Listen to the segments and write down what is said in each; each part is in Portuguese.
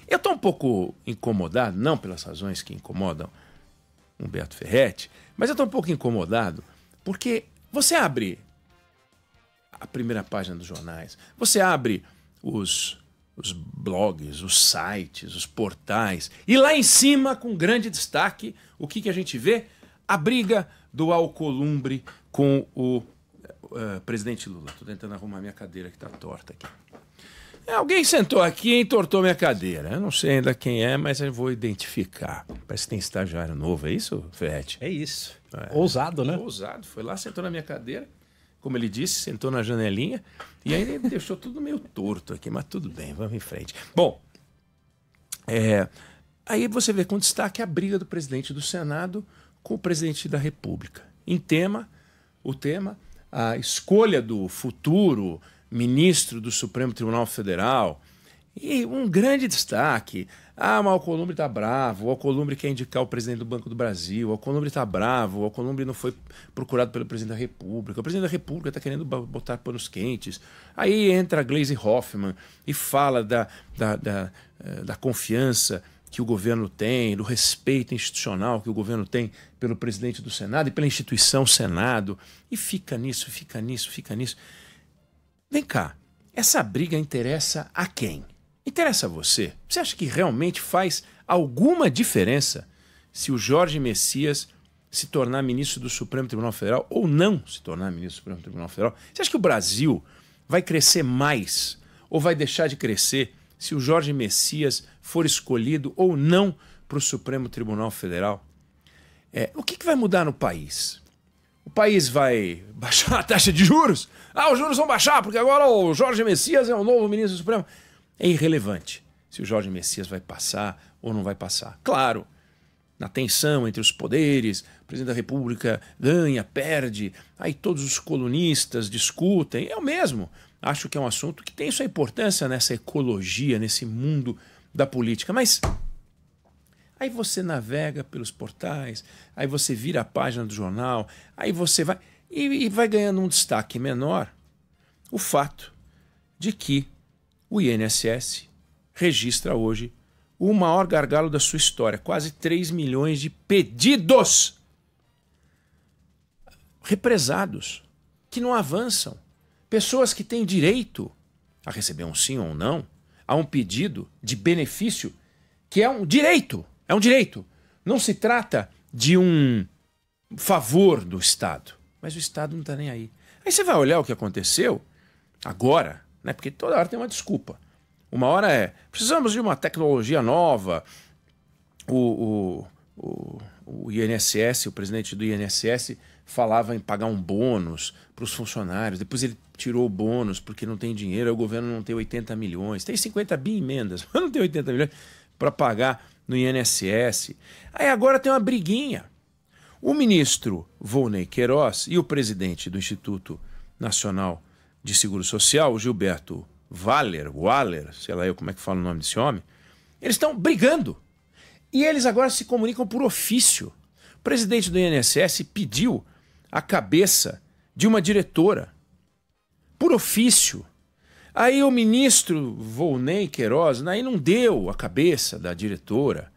Eu estou um pouco incomodado, não pelas razões que incomodam Humberto Ferretti, mas eu estou um pouco incomodado porque você abre a primeira página dos jornais, você abre os blogs, os sites, os portais, e lá em cima, com grande destaque, o que a gente vê? A briga do Alcolumbre com o presidente Lula. Estou tentando arrumar minha cadeira que está torta aqui. Alguém sentou aqui e entortou minha cadeira. Eu não sei ainda quem é, mas eu vou identificar. Parece que tem estagiário novo, é isso, Ferretti? É isso. Ousado, né? Ousado. Foi lá, sentou na minha cadeira, como ele disse, sentou na janelinha, e aí ele deixou tudo meio torto aqui, mas tudo bem, vamos em frente. Bom, aí você vê com destaque a briga do presidente do Senado com o presidente da República. O tema, a escolha do futuro ministro do Supremo Tribunal Federal, e um grande destaque. Mas o Alcolumbre está bravo, o Alcolumbre quer indicar o presidente do Banco do Brasil, o Alcolumbre está bravo, o Alcolumbre não foi procurado pelo presidente da República, o presidente da República está querendo botar panos quentes. Aí entra a Gleisi Hoffmann e fala da confiança que o governo tem, do respeito institucional que o governo tem pelo presidente do Senado e pela instituição Senado, e fica nisso. Vem cá, essa briga interessa a quem? Interessa a você? Você acha que realmente faz alguma diferença se o Jorge Messias se tornar ministro do Supremo Tribunal Federal ou não se tornar ministro do Supremo Tribunal Federal? Você acha que o Brasil vai crescer mais ou vai deixar de crescer se o Jorge Messias for escolhido ou não para o Supremo Tribunal Federal? O que vai mudar no país? O país vai baixar a taxa de juros? Os juros vão baixar porque agora o Jorge Messias é o novo ministro do Supremo. É irrelevante se o Jorge Messias vai passar ou não vai passar. Claro, na tensão entre os poderes, o presidente da República ganha, perde, aí todos os colunistas discutem. Eu mesmo acho que é um assunto que tem sua importância nessa ecologia, nesse mundo da política. Mas aí você navega pelos portais, aí você vira a página do jornal, aí você vai... E vai ganhando um destaque menor o fato de que o INSS registra hoje o maior gargalo da sua história, quase 3 milhões de pedidos represados, que não avançam. Pessoas que têm direito a receber um sim ou um não, a um pedido de benefício, que é um direito. É um direito. Não se trata de um favor do Estado. Mas o Estado não está nem aí. Aí você vai olhar o que aconteceu agora, né? Porque toda hora tem uma desculpa. Uma hora precisamos de uma tecnologia nova. O INSS, o presidente do INSS, falava em pagar um bônus para os funcionários. Depois ele tirou o bônus porque não tem dinheiro, aí o governo não tem 80 milhões. Tem 50 bi emendas, mas não tem 80 milhões para pagar no INSS. Aí agora tem uma briguinha. O ministro Volney Queiroz e o presidente do Instituto Nacional de Seguro Social, o Gilberto Waller, sei lá eu como é que fala o nome desse homem, eles estão brigando. E eles agora se comunicam por ofício. O presidente do INSS pediu a cabeça de uma diretora, por ofício. Aí o ministro Volney Queiroz aí não deu a cabeça da diretora.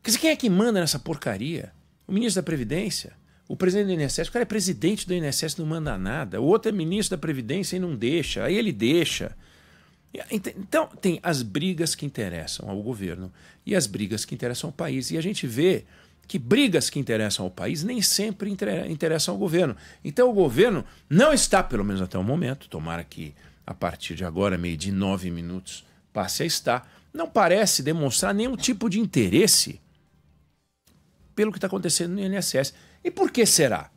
Quer dizer, quem é que manda nessa porcaria? O ministro da Previdência, o presidente do INSS, o cara é presidente do INSS, não manda nada. O outro é ministro da Previdência e não deixa, aí ele deixa. Então tem as brigas que interessam ao governo e as brigas que interessam ao país. E a gente vê que brigas que interessam ao país nem sempre interessam ao governo. Então o governo não está, pelo menos até o momento, tomara que a partir de agora, 12:09, passe a estar, não parece demonstrar nenhum tipo de interesse pelo que está acontecendo no INSS. E por que será?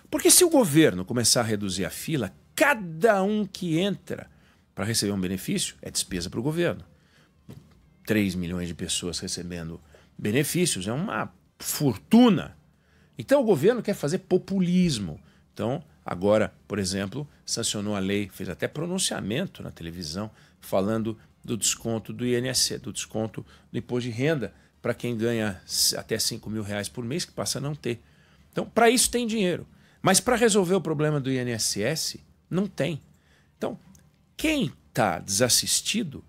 Porque se o governo começar a reduzir a fila, cada um que entra para receber um benefício é despesa para o governo. 3 milhões de pessoas recebendo benefícios é uma fortuna. Então o governo quer fazer populismo. Então agora, por exemplo, sancionou a lei, fez até pronunciamento na televisão falando do desconto do INSS, do desconto do imposto de renda para quem ganha até 5 mil reais por mês, que passa a não ter. Então, para isso tem dinheiro. Mas para resolver o problema do INSS, não tem. Então, quem está desassistido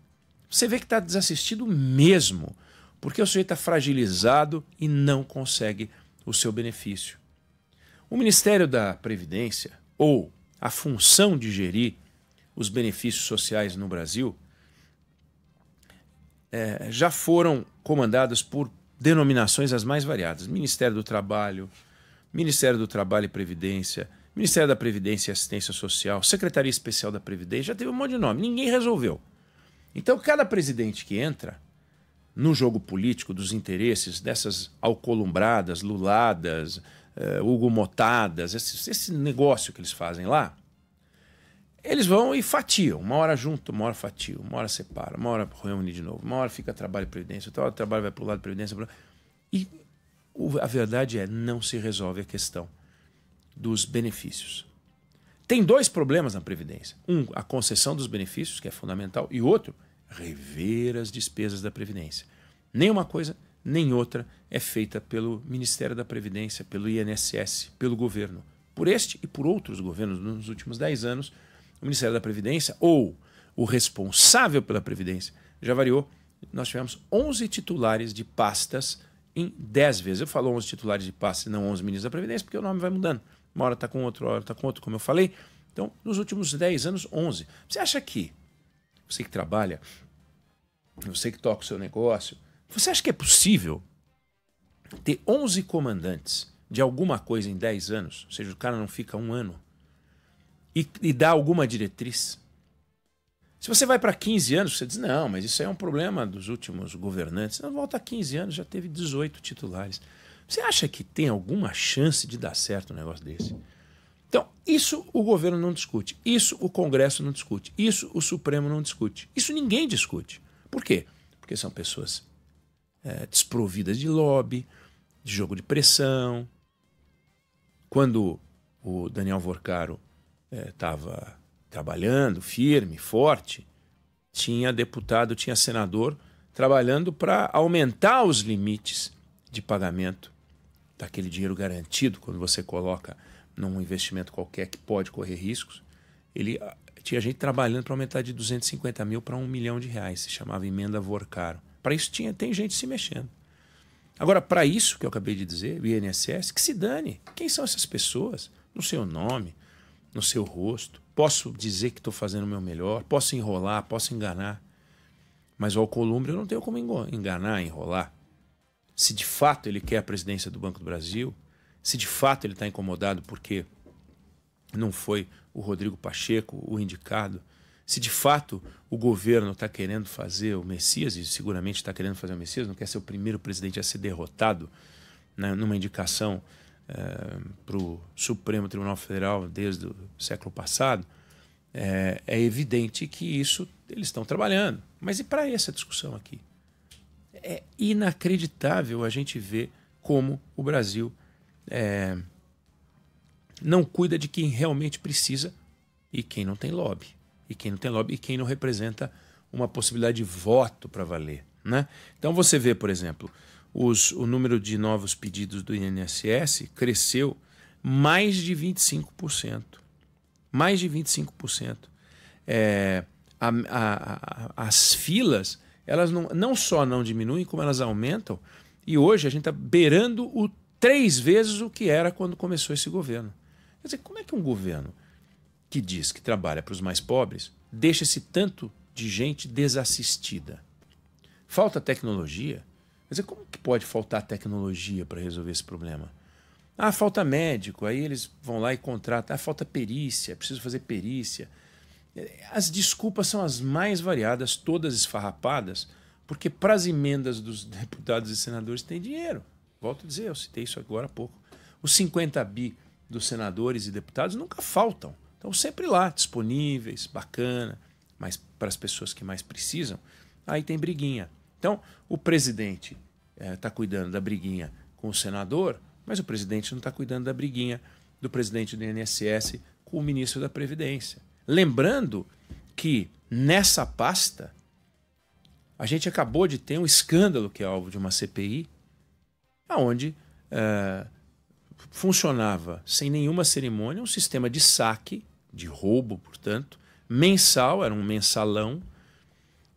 você vê que está desassistido mesmo, porque o sujeito está fragilizado e não consegue o seu benefício. O Ministério da Previdência, ou a função de gerir os benefícios sociais no Brasil, já foram comandadas por denominações as mais variadas. Ministério do Trabalho e Previdência, Ministério da Previdência e Assistência Social, Secretaria Especial da Previdência, já teve um monte de nome, ninguém resolveu. Então, cada presidente que entra no jogo político dos interesses dessas alcolumbradas, luladas, hugomotadas, esse negócio que eles fazem lá, eles vão e fatiam. Uma hora junto, uma hora fatiam, uma hora separa, uma hora reúne de novo, uma hora fica trabalho e previdência, outra hora o trabalho vai para o lado de previdência. E a verdade é, não se resolve a questão dos benefícios. Tem dois problemas na Previdência. Um, a concessão dos benefícios, que é fundamental, e outro, rever as despesas da Previdência. Nem uma coisa, nem outra é feita pelo Ministério da Previdência, pelo INSS, pelo governo. Por este e por outros governos nos últimos 10 anos, o Ministério da Previdência, ou o responsável pela Previdência, já variou. Nós tivemos 11 titulares de pastas em 10 vezes. Eu falo 11 titulares de pastas e não 11 ministros da Previdência, porque o nome vai mudando. Uma hora está com outro, uma hora está com outro, como eu falei. Então, nos últimos 10 anos, 11. Você acha que, você que trabalha, você que toca o seu negócio, você acha que é possível ter 11 comandantes de alguma coisa em 10 anos? Ou seja, o cara não fica um ano e dá alguma diretriz? Se você vai para 15 anos, você diz, não, mas isso aí é um problema dos últimos governantes. Não, volta a 15 anos, já teve 18 titulares. Você acha que tem alguma chance de dar certo um negócio desse? Então, isso o governo não discute, isso o Congresso não discute, isso o Supremo não discute, isso ninguém discute. Por quê? Porque são pessoas desprovidas de lobby, de jogo de pressão. Quando o Daniel Vorcaro estava trabalhando firme, forte, tinha deputado, tinha senador trabalhando para aumentar os limites de pagamento daquele dinheiro garantido quando você coloca num investimento qualquer que pode correr riscos. Tinha gente trabalhando para aumentar de 250 mil para R$1 milhão, se chamava emenda Vorcaro. Para isso tem gente se mexendo. Agora, para isso que eu acabei de dizer, o INSS, que se dane. Quem são essas pessoas? No seu nome, no seu rosto. Posso dizer que estou fazendo o meu melhor, posso enrolar, posso enganar. Mas o Alcolumbre eu não tenho como enganar, enrolar. Se de fato ele quer a presidência do Banco do Brasil, se de fato ele está incomodado porque não foi o Rodrigo Pacheco o indicado, se de fato o governo está querendo fazer o Messias, e seguramente está querendo fazer o Messias, não quer ser o primeiro presidente a ser derrotado numa indicação para o Supremo Tribunal Federal desde o século passado, é evidente que isso eles estão trabalhando. Mas e para essa discussão aqui? É inacreditável a gente ver como o Brasil não cuida de quem realmente precisa e quem não tem lobby. E quem não tem lobby e quem não representa uma possibilidade de voto para valer, né? Então você vê, por exemplo, o número de novos pedidos do INSS cresceu mais de 25%. Mais de 25%. As filas, elas não só não diminuem, como elas aumentam. E hoje a gente está beirando 3 vezes o que era quando começou esse governo. Quer dizer, como é que um governo que diz que trabalha para os mais pobres deixa esse tanto de gente desassistida? Falta tecnologia? Quer dizer, como que pode faltar tecnologia para resolver esse problema? Ah, falta médico, aí eles vão lá e contratam. Ah, falta perícia, preciso fazer perícia. As desculpas são as mais variadas, todas esfarrapadas, porque para as emendas dos deputados e senadores tem dinheiro. Volto a dizer, eu citei isso agora há pouco. Os 50 bi dos senadores e deputados nunca faltam. Estão sempre lá, disponíveis, bacana, mas para as pessoas que mais precisam, aí tem briguinha. Então, o presidente está cuidando da briguinha com o senador, mas o presidente não está cuidando da briguinha do presidente do INSS com o ministro da Previdência. Lembrando que nessa pasta a gente acabou de ter um escândalo que é alvo de uma CPI, onde funcionava sem nenhuma cerimônia um sistema de saque, de roubo, portanto, mensal, era um mensalão,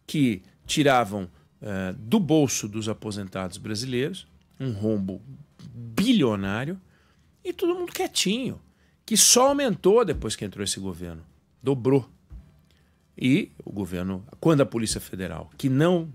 que tiravam do bolso dos aposentados brasileiros um rombo bilionário e todo mundo quietinho, que só aumentou depois que entrou esse governo, dobrou. E o governo, quando a Polícia Federal, que não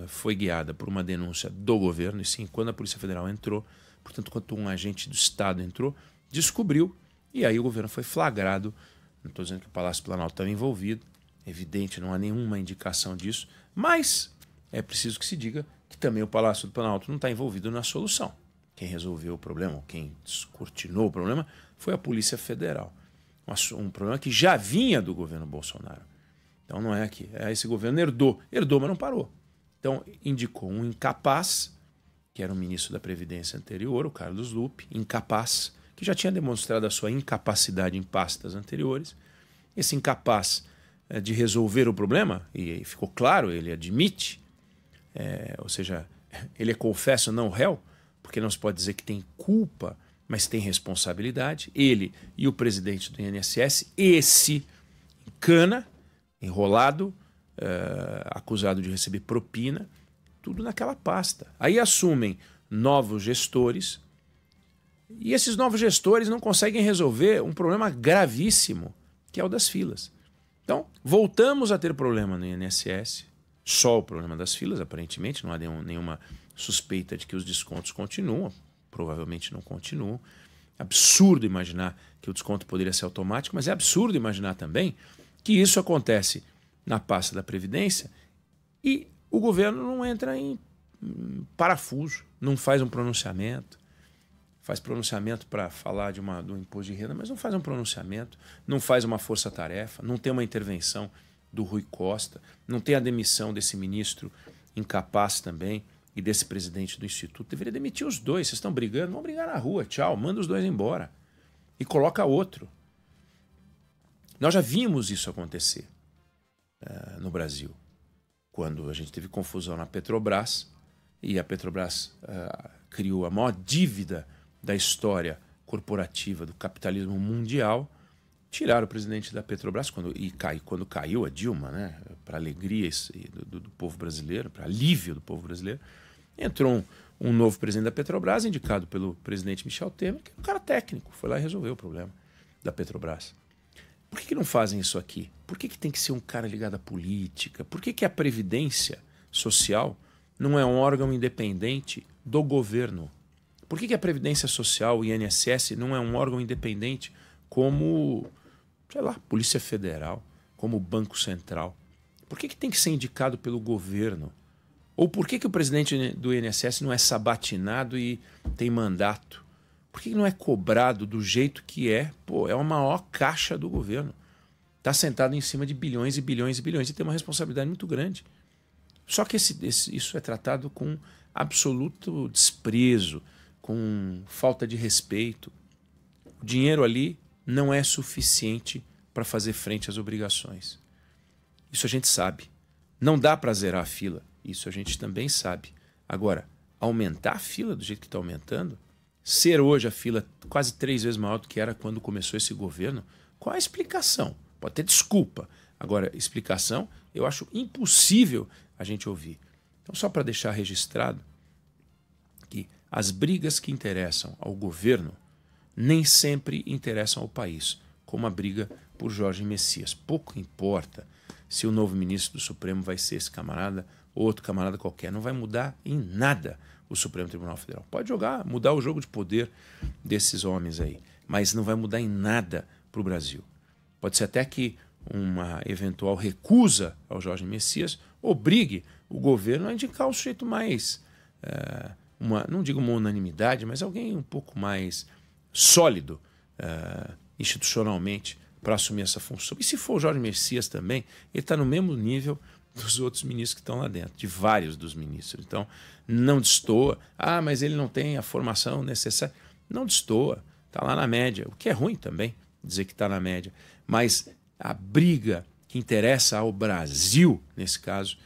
foi guiada por uma denúncia do governo, e sim quando a Polícia Federal entrou, portanto, quando um agente do Estado entrou, descobriu, e aí o governo foi flagrado. Não estou dizendo que o Palácio do Planalto estava envolvido, evidente, não há nenhuma indicação disso, mas é preciso que se diga que também o Palácio do Planalto não está envolvido na solução. Quem resolveu o problema, ou quem descortinou o problema, foi a Polícia Federal. Um problema que já vinha do governo Bolsonaro. Então não é aqui. Esse governo herdou, mas não parou. Então indicou um incapaz, que era o ministro da Previdência anterior, o Carlos Lupe, incapaz, que já tinha demonstrado a sua incapacidade em pastas anteriores. Esse incapaz de resolver o problema, e ficou claro, ele admite, ou seja, ele é confesso não réu, porque não se pode dizer que tem culpa, mas tem responsabilidade. Ele e o presidente do INSS, esse cana, enrolado, acusado de receber propina, tudo naquela pasta. Aí assumem novos gestores, e esses novos gestores não conseguem resolver um problema gravíssimo, que é o das filas. Então, voltamos a ter problema no INSS, só o problema das filas, aparentemente, não há nenhuma suspeita de que os descontos continuam, provavelmente não continuam. Absurdo imaginar que o desconto poderia ser automático, mas é absurdo imaginar também que isso acontece na pasta da Previdência e o governo não entra em parafuso, não faz um pronunciamento. Faz pronunciamento para falar do imposto de renda, mas não faz um pronunciamento, não faz uma força-tarefa, não tem uma intervenção do Rui Costa, não tem a demissão desse ministro incapaz também e desse presidente do Instituto. Deveria demitir os dois. Vocês estão brigando? Vão brigar na rua. Tchau, manda os dois embora. E coloca outro. Nós já vimos isso acontecer no Brasil. Quando a gente teve confusão na Petrobras e a Petrobras criou a maior dívida da história corporativa do capitalismo mundial, tiraram o presidente da Petrobras quando caiu a Dilma, né, para alegria do povo brasileiro, para alívio do povo brasileiro, entrou um novo presidente da Petrobras, indicado pelo presidente Michel Temer, que é um cara técnico, foi lá e resolveu o problema da Petrobras. Por que não fazem isso aqui? Por que tem que ser um cara ligado à política? Por que a Previdência Social não é um órgão independente do governo? Por que a Previdência Social, o INSS, não é um órgão independente como, sei lá, Polícia Federal, como o Banco Central? Por que tem que ser indicado pelo governo? Ou por que o presidente do INSS não é sabatinado e tem mandato? Por que não é cobrado do jeito que é? Pô, é a maior caixa do governo. Está sentado em cima de bilhões e bilhões e bilhões e tem uma responsabilidade muito grande. Só que isso é tratado com absoluto desprezo, com falta de respeito. O dinheiro ali não é suficiente para fazer frente às obrigações. Isso a gente sabe. Não dá para zerar a fila. Isso a gente também sabe. Agora, aumentar a fila do jeito que está aumentando, ser hoje a fila quase 3 vezes maior do que era quando começou esse governo, qual é a explicação? Pode ter desculpa. Agora, explicação eu acho impossível a gente ouvir. Então, só para deixar registrado que as brigas que interessam ao governo nem sempre interessam ao país, como a briga por Jorge Messias. Pouco importa se o novo ministro do Supremo vai ser esse camarada ou outro camarada qualquer. Não vai mudar em nada o Supremo Tribunal Federal. Pode mudar o jogo de poder desses homens aí, mas não vai mudar em nada para o Brasil. Pode ser até que uma eventual recusa ao Jorge Messias obrigue o governo a indicar o sujeito mais, não digo uma unanimidade, mas alguém um pouco mais sólido institucionalmente para assumir essa função. E se for o Jorge Messias também, ele está no mesmo nível dos outros ministros que estão lá dentro, de vários dos ministros. Então, não destoa. Ah, mas ele não tem a formação necessária. Não destoa. Está lá na média. O que é ruim também, dizer que está na média. Mas a briga que interessa ao Brasil, nesse caso,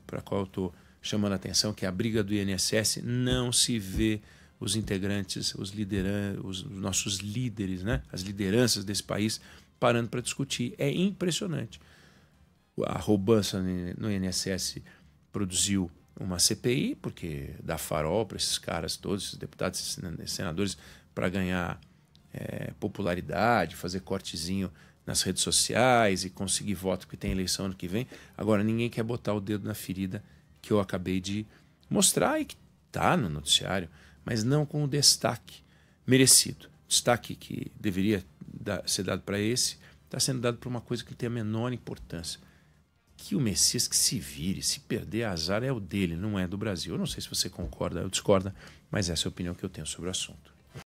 para a qual eu estou chamando a atenção, que é a briga do INSS, não se vê os integrantes, os nossos líderes, né? As lideranças desse país parando para discutir. É impressionante. A roubança no INSS produziu uma CPI, porque dá farol para esses caras todos, esses deputados, esses senadores, para ganhar popularidade, fazer cortezinho nas redes sociais e conseguir voto, porque tem eleição ano que vem. Agora, ninguém quer botar o dedo na ferida que eu acabei de mostrar e que está no noticiário, mas não com o destaque merecido. Destaque que deveria ser dado para esse, está sendo dado para uma coisa que tem a menor importância. Que o Messias que se vire, se perder azar é o dele, não é do Brasil. Eu não sei se você concorda ou discorda, mas essa é a opinião que eu tenho sobre o assunto.